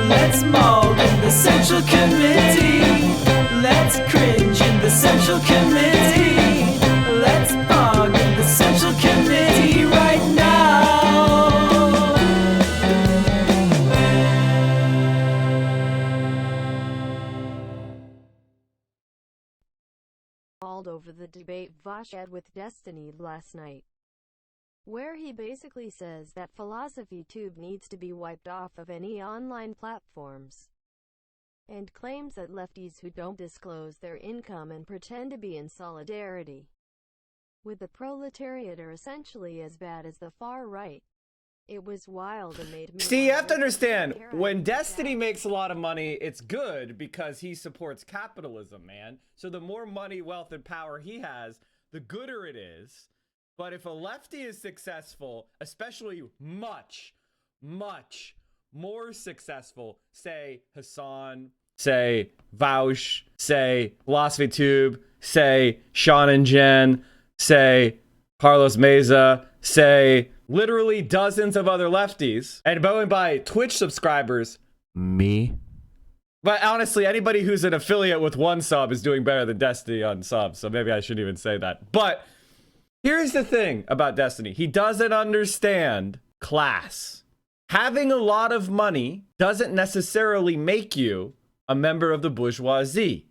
Let's maul in the Central Committee. Let's cringe in the Central Committee. Let's bog in the Central Committee right now. Called over the debate Vosh had with Destiny last night, where he basically says that PhilosophyTube needs to be wiped off of any online platforms, and claims that lefties who don't disclose their income and pretend to be in solidarity with the proletariat are essentially as bad as the far right. It was wild and made me... See, you have to understand, when Destiny makes a lot of money, it's good because he supports capitalism, man. So the more money, wealth, and power he has, the gooder it is. But if a lefty is successful, especially much more successful, say Hassan, say Vaush, say PhilosophyTube, say Sean and Jen, say Carlos Meza, say literally dozens of other lefties, and going by Twitch subscribers, me. But honestly, anybody who's an affiliate with one sub is doing better than Destiny on subs, so maybe I shouldn't even say that. But here's the thing about Destiny. He doesn't understand class. Having a lot of money doesn't necessarily make you a member of the bourgeoisie.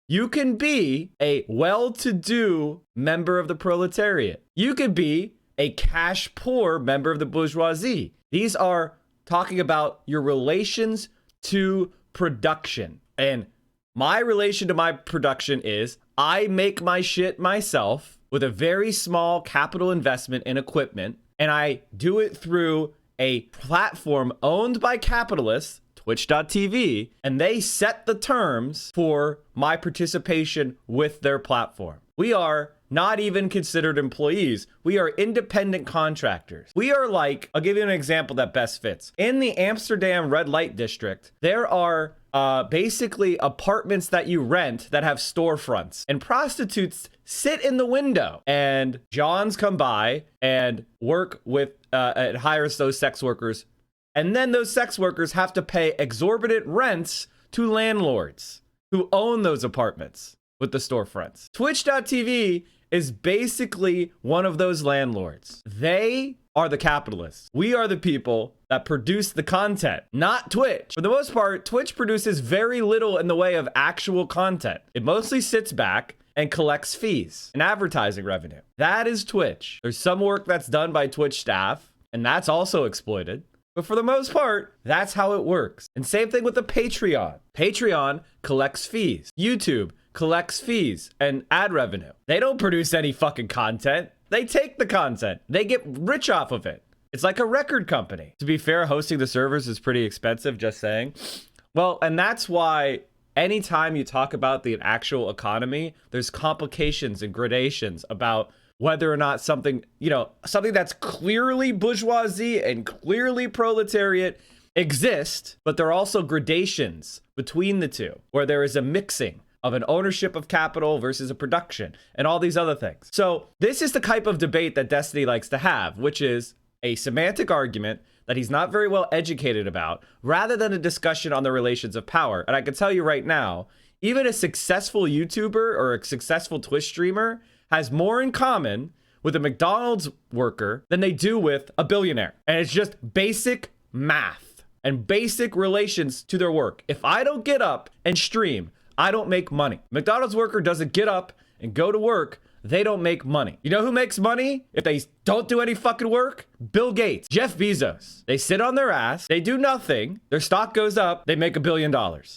You can be a well-to-do member of the proletariat. You could be a cash-poor member of the bourgeoisie. These are talking about your relations to production. And my relation to my production is I make my shit myself with a very small capital investment in equipment, and I do it through a platform owned by capitalists, Twitch.tv, and they set the terms for my participation with their platform. We are not even considered employees. We are independent contractors. We are like, I'll give you an example that best fits. In the Amsterdam red light district, there are basically apartments that you rent that have storefronts, and prostitutes sit in the window, and Johns come by and work with and hires those sex workers, and then those sex workers have to pay exorbitant rents to landlords who own those apartments with the storefronts. Twitch.tv is basically one of those landlords. They are the capitalists. We are the people that produce the content, not Twitch. For the most part, Twitch produces very little in the way of actual content. It mostly sits back and collects fees and advertising revenue. That is Twitch. There's some work that's done by Twitch staff, and that's also exploited. But for the most part, that's how it works. And same thing with the Patreon. Patreon collects fees. YouTube collects fees and ad revenue. They don't produce any fucking content. They take the content. They get rich off of it. It's like a record company. To be fair, hosting the servers is pretty expensive, just saying. Well, and that's why anytime you talk about the actual economy, there's complications and gradations about whether or not something, you know, something that's clearly bourgeoisie and clearly proletariat exists, but there are also gradations between the two, where there is a mixing of an ownership of capital versus a production and all these other things. So this is the type of debate that Destiny likes to have, which is a semantic argument that he's not very well educated about, rather than a discussion on the relations of power. And I can tell you right now, even a successful YouTuber or a successful Twitch streamer has more in common with a McDonald's worker than they do with a billionaire. And it's just basic math and basic relations to their work. If I don't get up and stream, I don't make money. McDonald's worker doesn't get up and go to work, they don't make money. You know who makes money if they don't do any fucking work? Bill Gates, Jeff Bezos. They sit on their ass, they do nothing, their stock goes up, they make $1 billion.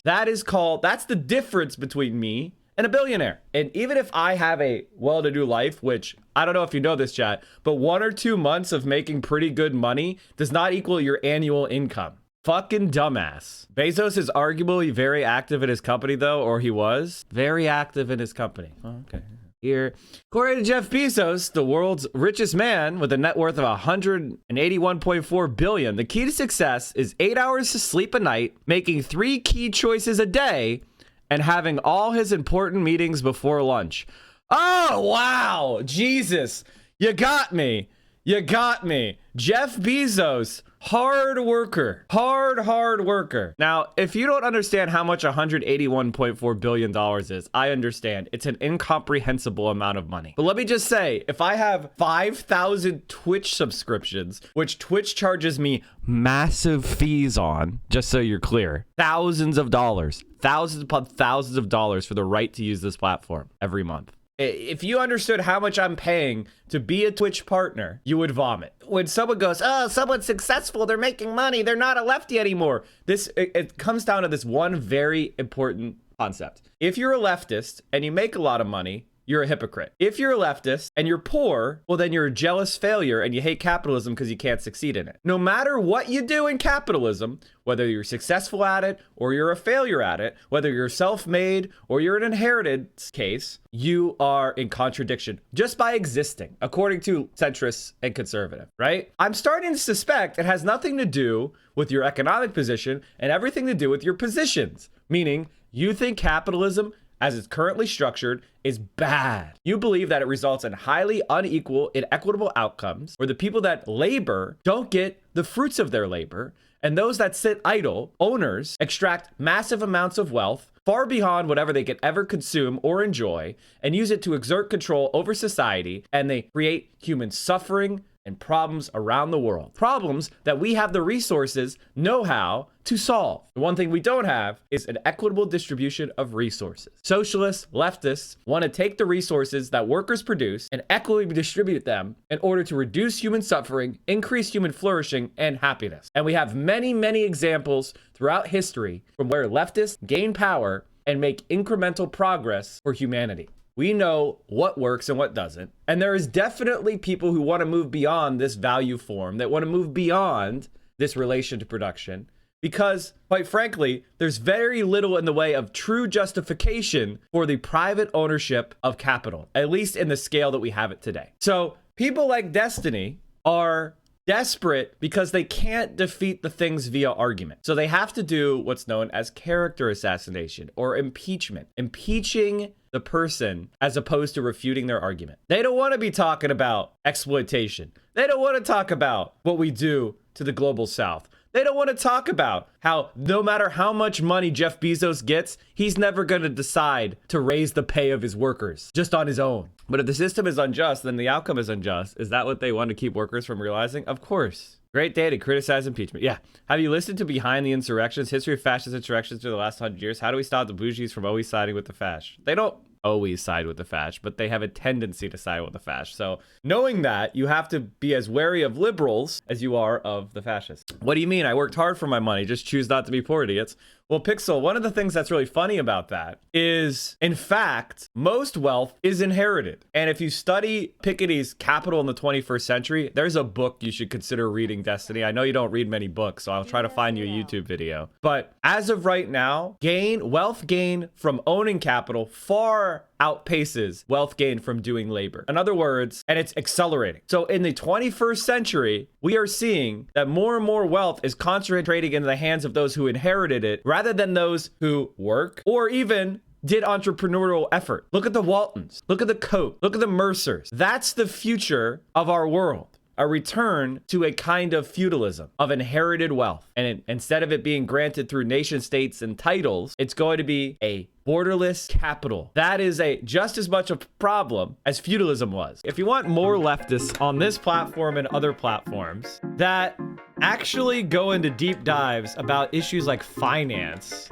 That's the difference between me and a billionaire. And even if I have a well-to-do life, which I don't know if you know this, chat, but 1 or 2 months of making pretty good money does not equal your annual income. Fucking dumbass. Bezos is arguably very active in his company, though, or he was very active in his company. Oh, okay. Here, according to Jeff Bezos, the world's richest man with a net worth of $181.4 billion, the key to success is 8 hours of sleep a night, making 3 key choices a day, and having all his important meetings before lunch. Oh, wow. Jesus. You got me. You got me. Jeff Bezos, hard worker. Hard worker. Now, if you don't understand how much $181.4 billion is, I understand. It's an incomprehensible amount of money. But let me just say, if I have 5,000 Twitch subscriptions, which Twitch charges me massive fees on, just so you're clear, thousands of dollars, thousands upon thousands of dollars for the right to use this platform every month. If you understood how much I'm paying to be a Twitch partner, you would vomit. When someone goes, oh, someone's successful, they're making money, they're not a lefty anymore. It comes down to this one very important concept. If you're a leftist and you make a lot of money, you're a hypocrite. If you're a leftist and you're poor, well, then you're a jealous failure and you hate capitalism because you can't succeed in it. No matter what you do in capitalism, whether you're successful at it or you're a failure at it, whether you're self-made or you're an inherited case, you are in contradiction just by existing, according to centrists and conservative, right? I'm starting to suspect it has nothing to do with your economic position and everything to do with your positions, meaning you think capitalism as it's currently structured is bad. You believe that it results in highly unequal, inequitable outcomes where the people that labor don't get the fruits of their labor, and those that sit idle, owners, extract massive amounts of wealth far beyond whatever they could ever consume or enjoy and use it to exert control over society, and they create human suffering and problems around the world. Problems that we have the resources, know-how to solve. The one thing we don't have is an equitable distribution of resources. Socialists, leftists want to take the resources that workers produce and equitably distribute them in order to reduce human suffering, increase human flourishing, and happiness. And we have many, many examples throughout history from where leftists gain power and make incremental progress for humanity. We know what works and what doesn't. And there is definitely people who want to move beyond this value form, that want to move beyond this relation to production, because, quite frankly, there's very little in the way of true justification for the private ownership of capital, at least in the scale that we have it today. So people like Destiny are desperate because they can't defeat the things via argument. So they have to do what's known as character assassination or impeachment, impeaching the person as opposed to refuting their argument. They don't want to be talking about exploitation. They don't want to talk about what we do to the global south. They don't want to talk about how no matter how much money Jeff Bezos gets, he's never going to decide to raise the pay of his workers just on his own. But if the system is unjust, then the outcome is unjust. Is that what they want to keep workers from realizing? Of course. Great day to criticize impeachment. Yeah. Have you listened to Behind the Insurrections? History of fascist insurrections through the last 100 years? How do we stop the bougies from always siding with the fash? They don't always side with the fash, but they have a tendency to side with the fash. So knowing that, you have to be as wary of liberals as you are of the fascists. What do you mean? I worked hard for my money. Just choose not to be poor, idiots. Well, Pixel, one of the things that's really funny about that is, in fact, most wealth is inherited. And if you study Piketty's Capital in the 21st Century, there's a book you should consider reading, Destiny. I know you don't read many books, so I'll try to find you a YouTube video. But as of right now, wealth gain from owning capital far outpaces wealth gain from doing labor. In other words, and it's accelerating. So in the 21st century, we are seeing that more and more wealth is concentrating in the hands of those who inherited it rather than those who work or even did entrepreneurial effort. Look at the Waltons, look at the Koch, look at the Mercers. That's the future of our world. A return to a kind of feudalism of inherited wealth. And instead of it being granted through nation states and titles, it's going to be a borderless capital. That is just as much a problem as feudalism was. If you want more leftists on this platform and other platforms that actually go into deep dives about issues like finance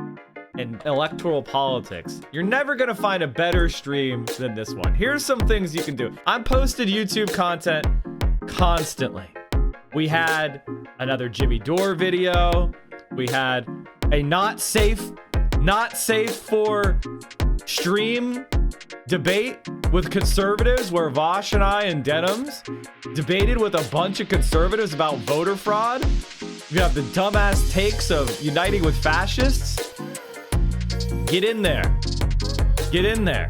and electoral politics, you're never gonna find a better stream than this one. Here's some things you can do. I posted YouTube content constantly. We had another Jimmy Dore video. We had a not safe for stream debate with conservatives where Vosh and I and Denims debated with a bunch of conservatives about voter fraud. You have the dumbass takes of uniting with fascists. Get in there. Get in there.